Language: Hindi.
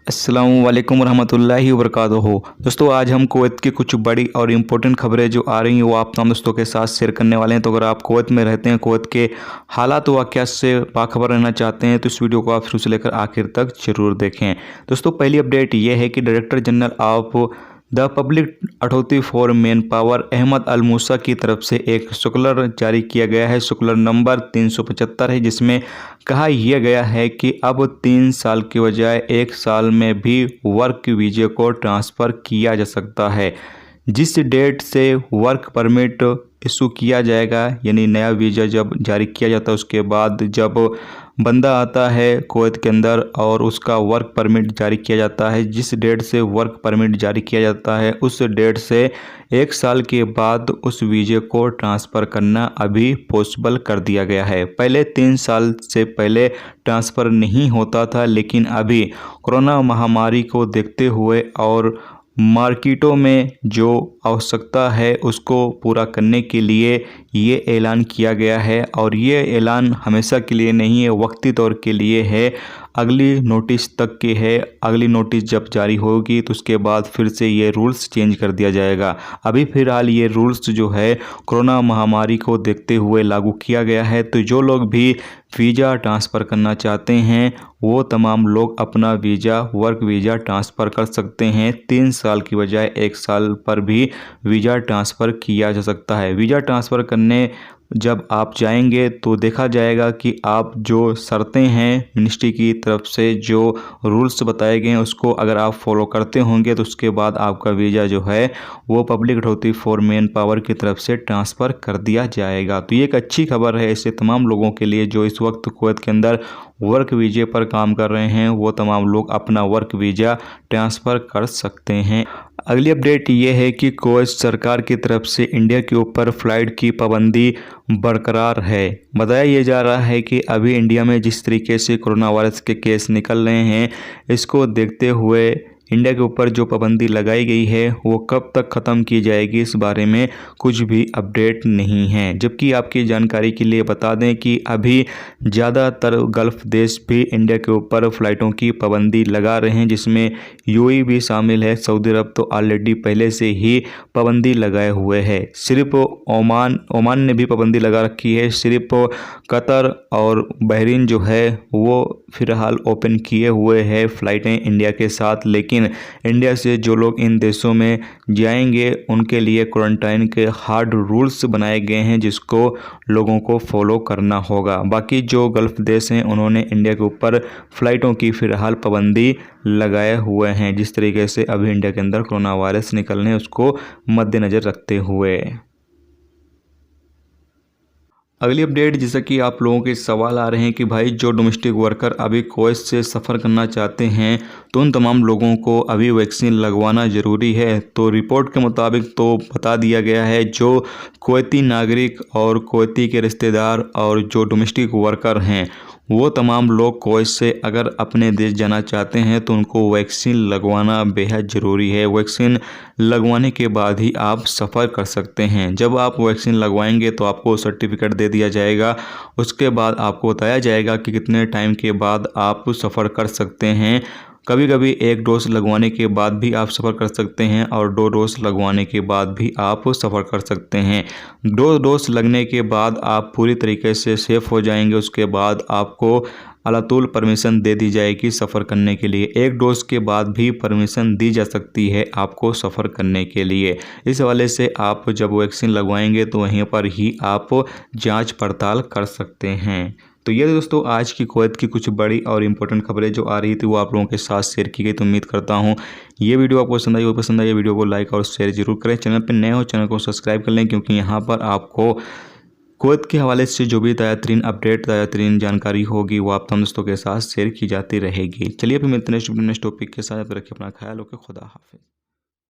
अस्सलामु अलैकुम वरहमतुल्लाहि वबरकातुहू। दोस्तों आज हम कुवैत की कुछ बड़ी और इम्पोर्टेंट खबरें जो आ रही हैं वो आप तमाम दोस्तों के साथ शेयर करने वाले हैं। तो अगर आप कुवैत में रहते हैं, कुवैत के हालात व वाक़यात से बाखबर रहना चाहते हैं तो इस वीडियो को आप शुरू से लेकर आखिर तक ज़रूर देखें। दोस्तों पहली अपडेट ये है कि director general of the public authority for manpower Ahmad Al Musa की तरफ से एक सर्कुलर जारी किया गया है। सर्कुलर नंबर 375 है, जिसमें कहा यह गया है कि अब 3 साल के बजाय 1 साल में भी वर्क वीज़े को ट्रांसफ़र किया जा सकता है। जिस डेट से वर्क परमिट इशू किया जाएगा, यानी नया वीज़ा जब जारी किया जाता है उसके बाद जब बंदा आता है कुवैत के अंदर और उसका वर्क परमिट जारी किया जाता है, जिस डेट से वर्क परमिट जारी किया जाता है उस डेट से 1 साल के बाद उस वीज़े को ट्रांसफ़र करना अभी पॉसिबल कर दिया गया है। पहले 3 साल से पहले ट्रांसफ़र नहीं होता था, लेकिन अभी कोरोना महामारी को देखते हुए और मार्केटों में जो आवश्यकता है उसको पूरा करने के लिए ये ऐलान किया गया है। और ये ऐलान हमेशा के लिए नहीं है, वक्ती तौर के लिए है, अगली नोटिस तक के है। अगली नोटिस जब जारी होगी तो उसके बाद फिर से ये रूल्स चेंज कर दिया जाएगा। अभी फ़िलहाल ये रूल्स जो है कोरोना महामारी को देखते हुए लागू किया गया है। तो जो लोग भी वीज़ा ट्रांसफ़र करना चाहते हैं वो तमाम लोग अपना वीज़ा वर्क वीज़ा ट्रांसफ़र कर सकते हैं। 3 साल की बजाय 1 साल पर भी वीज़ा ट्रांसफ़र किया जा सकता है। वीज़ा ट्रांसफ़र करने जब आप जाएंगे तो देखा जाएगा कि आप जो शर्तें हैं मिनिस्ट्री की तरफ से, जो रूल्स बताए गए हैं उसको अगर आप फॉलो करते होंगे तो उसके बाद आपका वीज़ा जो है वो public authority for man power की तरफ से ट्रांसफ़र कर दिया जाएगा। तो ये एक अच्छी खबर है ऐसे तमाम लोगों के लिए जो इस वक्त कुवैत के अंदर वर्क वीज़े पर काम कर रहे हैं। वो तमाम लोग अपना वर्क वीज़ा ट्रांसफ़र कर सकते हैं। अगली अपडेट ये है कि कुवैत सरकार की तरफ से इंडिया के ऊपर फ़्लाइट की पाबंदी बरकरार है। बताया ये जा रहा है कि अभी इंडिया में जिस तरीके से कोरोना वायरस के केस निकल रहे हैं, इसको देखते हुए इंडिया के ऊपर जो पाबंदी लगाई गई है वो कब तक ख़त्म की जाएगी इस बारे में कुछ भी अपडेट नहीं है। जबकि आपकी जानकारी के लिए बता दें कि अभी ज़्यादातर गल्फ़ देश भी इंडिया के ऊपर फ़्लाइटों की पाबंदी लगा रहे हैं, जिसमें यूएई भी शामिल है। सऊदी अरब तो ऑलरेडी पहले से ही पाबंदी लगाए हुए है। सिर्फ ओमान ने भी पाबंदी लगा रखी है। सिर्फ कतर और बहरीन जो है वो फ़िलहाल ओपन किए हुए हैं फ़्लाइटें इंडिया के साथ। लेकिन इंडिया से जो लोग इन देशों में जाएंगे उनके लिए क्वारंटाइन के हार्ड रूल्स बनाए गए हैं, जिसको लोगों को फॉलो करना होगा। बाकी जो गल्फ़ देश हैं उन्होंने इंडिया के ऊपर फ़्लाइटों की फ़िलहाल पाबंदी लगाए हुए हैं, जिस तरीके से अभी इंडिया के अंदर कोरोना वायरस निकलने उसको मद्देनज़र रखते हुए। अगली अपडेट, जैसा कि आप लोगों के सवाल आ रहे हैं कि भाई जो डोमेस्टिक वर्कर अभी कुवैत से सफ़र करना चाहते हैं तो उन तमाम लोगों को अभी वैक्सीन लगवाना ज़रूरी है। तो रिपोर्ट के मुताबिक तो बता दिया गया है जो कुवैती नागरिक और कुवैती के रिश्तेदार और जो डोमेस्टिक वर्कर हैं वो तमाम लोग कुवैत से अगर अपने देश जाना चाहते हैं तो उनको वैक्सीन लगवाना बेहद ज़रूरी है। वैक्सीन लगवाने के बाद ही आप सफ़र कर सकते हैं। जब आप वैक्सीन लगवाएंगे तो आपको सर्टिफिकेट दे दिया जाएगा। उसके बाद आपको बताया जाएगा कि कितने टाइम के बाद आप सफ़र कर सकते हैं। कभी कभी 1 डोज लगवाने के बाद भी आप सफ़र कर सकते हैं और 2 डोज लगवाने के बाद भी आप सफ़र कर सकते हैं। 2 डोज लगने के बाद आप पूरी तरीके से सेफ़ हो जाएंगे। उसके बाद आपको अलातुल परमिशन दे दी जाएगी सफ़र करने के लिए। 1 डोज के बाद भी परमिशन दी जा सकती है आपको सफ़र करने के लिए। इस हवाले से आप जब वैक्सीन लगवाएंगे तो वहीं पर ही आप जांच पड़ताल कर सकते हैं। तो ये दोस्तों आज की कुवैत की कुछ बड़ी और इम्पोर्टेंट खबरें जो आ रही थी वो आप लोगों के साथ शेयर की गई। तो उम्मीद करता हूँ ये वीडियो आपको पसंद आई। वो पसंद आई वीडियो को लाइक और शेयर जरूर करें। चैनल पर नए हो चैनल को सब्सक्राइब कर लें, क्योंकि यहाँ पर आपको कुवैत के हवाले से जो भी ताज़ा तरीन अपडेट ताज़ा तरीन जानकारी होगी वो आप तमाम दोस्तों के साथ शेयर की जाती रहेगी। चलिए फिर मिलते हैं नेक्स्ट टॉपिक के साथ। रखिए अपना ख्याल, ओके, खुदा हाफिज़।